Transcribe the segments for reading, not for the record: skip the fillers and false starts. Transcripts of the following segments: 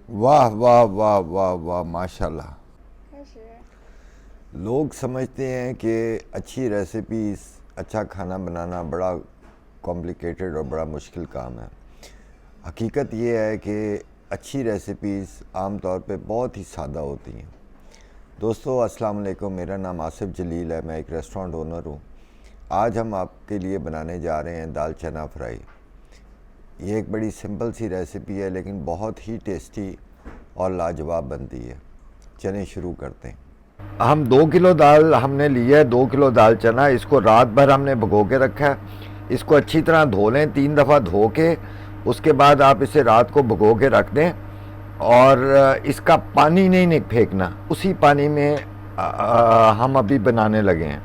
वाह वाह वाह वाह वाह माशाल्लाह। 开始。लोग समझते हैं कि अच्छी रेसिपीज़, अच्छा खाना बनाना बड़ा कॉम्प्लिकेटेड और बड़ा मुश्किल काम है। हकीकत ये है कि अच्छी रेसिपीज़ आम तौर पे बहुत ही सादा होती हैं। दोस्तों अस्सलाम वालेकुम, मेरा नाम आसिफ जलील है, मैं एक रेस्टोरेंट ओनर हूँ। आज हम आपके लिए बनाने जा रहे हैं दाल चना फ्राई। ये एक बड़ी सिंपल सी रेसिपी है लेकिन बहुत ही टेस्टी और लाजवाब बनती है। चलें शुरू करते हैं। हम 2 किलो दाल हमने ली है, 2 किलो दाल चना। इसको रात भर हमने भिगो के रखा है। इसको अच्छी तरह धो लें, 3 दफ़ा धो के उसके बाद आप इसे रात को भिगो के रख दें। और इसका पानी नहीं फेंकना, उसी पानी में हम अभी बनाने लगे हैं।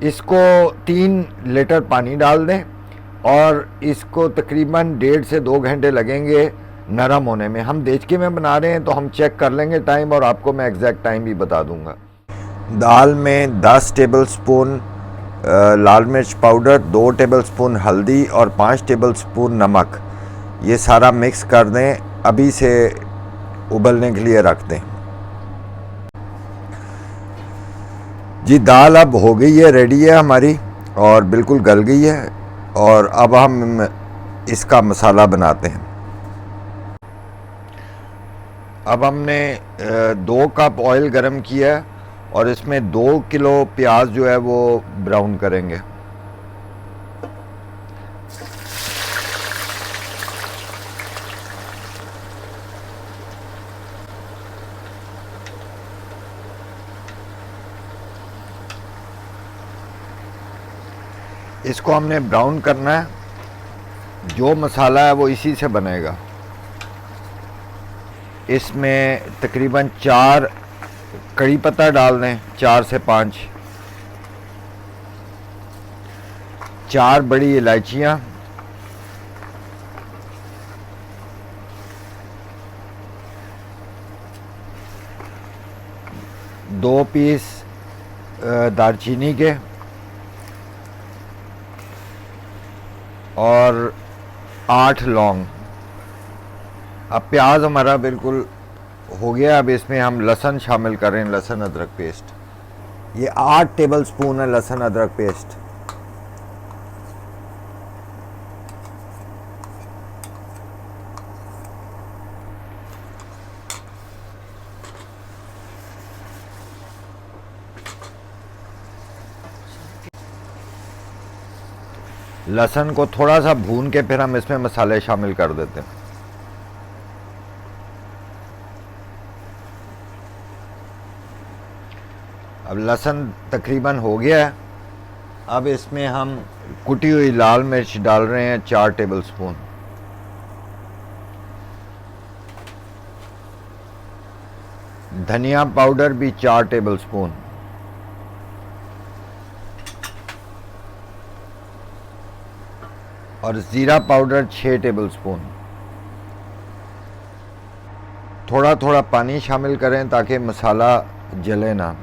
इसको 3 लीटर पानी डाल दें और इसको तकरीबन 1.5 से 2 घंटे लगेंगे नरम होने में। हम देचके में बना रहे हैं तो हम चेक कर लेंगे टाइम और आपको मैं एग्जैक्ट टाइम भी बता दूंगा। दाल में 10 टेबल स्पून लाल मिर्च पाउडर, 2 टेबल स्पून हल्दी और 5 टेबल स्पून नमक, ये सारा मिक्स कर दें। अभी से उबलने के लिए रख दें। जी दाल अब हो गई है, रेडी है हमारी और बिल्कुल गल गई है। और अब हम इसका मसाला बनाते हैं। अब हमने 2 कप ऑयल गरम किया है और इसमें 2 किलो प्याज जो है वो ब्राउन करेंगे। इसको हमने ब्राउन करना है। जो मसाला है वो इसी से बनेगा। इसमें तकरीबन 4 कड़ी पत्ता डाल दें, 4 से 5, 4 बड़ी इलायचियाँ, 2 पीस दालचीनी के और 8 लौंग। अब प्याज हमारा बिल्कुल हो गया। अब इसमें हम लहसुन शामिल करें, लहसुन अदरक पेस्ट। ये 8 टेबल स्पून है लहसुन अदरक पेस्ट। लहसुन को थोड़ा सा भून के फिर हम इसमें मसाले शामिल कर देते हैं। अब लहसुन तकरीबन हो गया है। अब इसमें हम कुटी हुई लाल मिर्च डाल रहे हैं, 4 टेबल स्पून। धनिया पाउडर भी 4 टेबल स्पून। और ज़ीरा पाउडर 6 टेबल स्पून। थोड़ा थोड़ा पानी शामिल करें ताकि मसाला जले ना।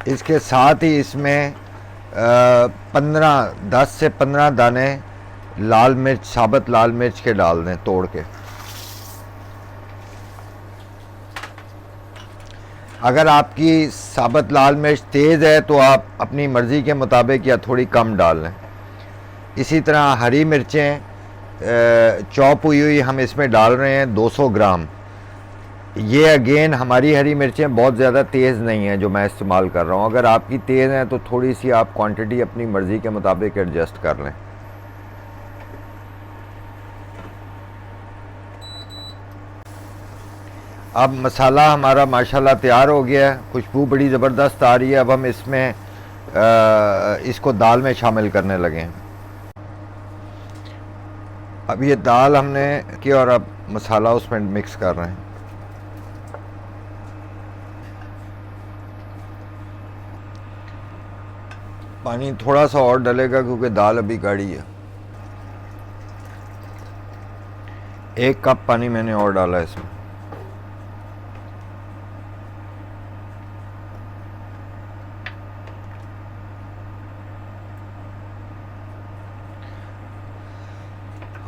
इसके साथ ही इसमें 10 से 15 दाने लाल मिर्च, साबुत लाल मिर्च के डाल दें तोड़ के। अगर आपकी साबुत लाल मिर्च तेज़ है तो आप अपनी मर्ज़ी के मुताबिक या थोड़ी कम डाल लें। इसी तरह हरी मिर्चें चॉप हुई हुई हम इसमें डाल रहे हैं, 200 ग्राम। ये अगेन हमारी हरी मिर्चें बहुत ज़्यादा तेज़ नहीं हैं जो मैं इस्तेमाल कर रहा हूँ। अगर आपकी तेज़ हैं तो थोड़ी सी आप क्वांटिटी अपनी मर्ज़ी के मुताबिक एडजस्ट कर लें। अब मसाला हमारा माशाल्लाह तैयार हो गया है, खुशबू बड़ी ज़बरदस्त आ रही है। अब हम इसमें इसको दाल में शामिल करने लगे हैं। अब ये दाल हमने की और अब मसाला उसमें मिक्स कर रहे हैं। पानी थोड़ा सा और डलेगा क्योंकि दाल अभी गाढ़ी है। 1 कप पानी मैंने और डाला है इसमें।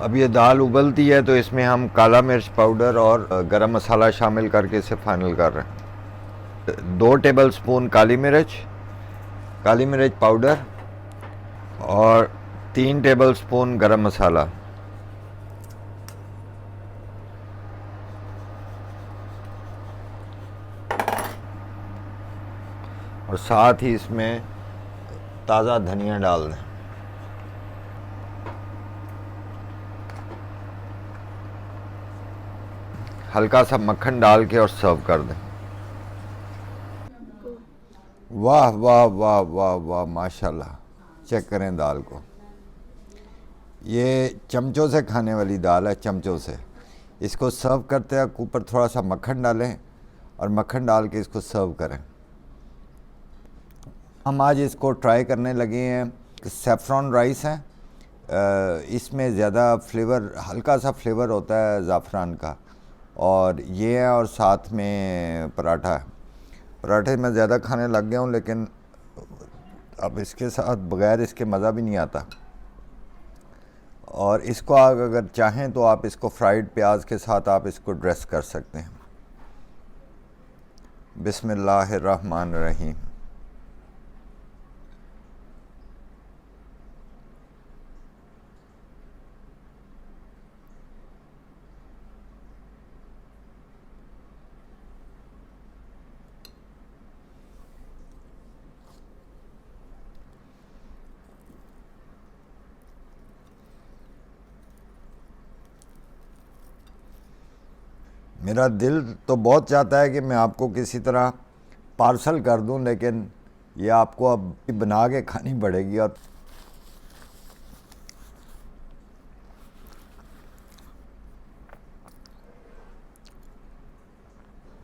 अब ये दाल उबलती है तो इसमें हम काला मिर्च पाउडर और गरम मसाला शामिल करके इसे फाइनल कर रहे हैं। 2 टेबल स्पून काली मिर्च पाउडर और 3 टेबल स्पून गरम मसाला। और साथ ही इसमें ताज़ा धनिया डाल दें। हल्का सा मक्खन डाल के और सर्व कर दें। वाह वाह वाह वाह वाह, माशाल्लाह। चेक करें दाल को, ये चमचों से खाने वाली दाल है, चमचों से। इसको सर्व करते हैं, ऊपर थोड़ा सा मक्खन डालें और मक्खन डाल के इसको सर्व करें। हम आज इसको ट्राई करने लगे हैं। सेफ्रॉन राइस है, इसमें ज़्यादा फ्लेवर, हल्का सा फ्लेवर होता है ज़ाफ़रान का, और ये है, और साथ में पराठा है। पराठे मैं ज़्यादा खाने लग गया हूँ, लेकिन अब इसके साथ बग़ैर इसके मज़ा भी नहीं आता। और इसको अगर चाहें तो आप इसको फ्राइड प्याज के साथ आप इसको ड्रेस कर सकते हैं। बिस्मिल्लाहिर्रहमानिर्रहीम। मेरा दिल तो बहुत चाहता है कि मैं आपको किसी तरह पार्सल कर दूं, लेकिन ये आपको अब बना के खानी पड़ेगी। और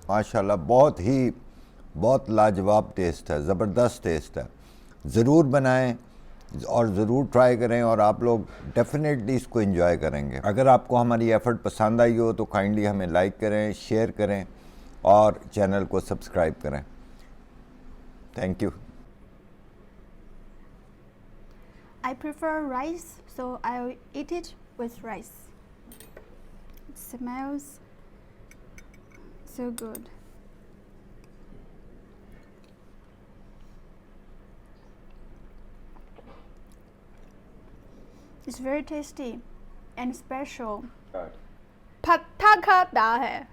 माशाल्लाह बहुत लाजवाब टेस्ट है, ज़बरदस्त टेस्ट है। ज़रूर बनाएं और ज़रूर ट्राई करें, और आप लोग डेफिनेटली इसको एंजॉय करेंगे। अगर आपको हमारी एफ़र्ट पसंद आई हो तो काइंडली हमें लाइक करें, शेयर करें और चैनल को सब्सक्राइब करें। Thank you. I prefer rice, so I'll eat it with rice. It smells so good. It's very tasty and special. पत्ता का दाल है।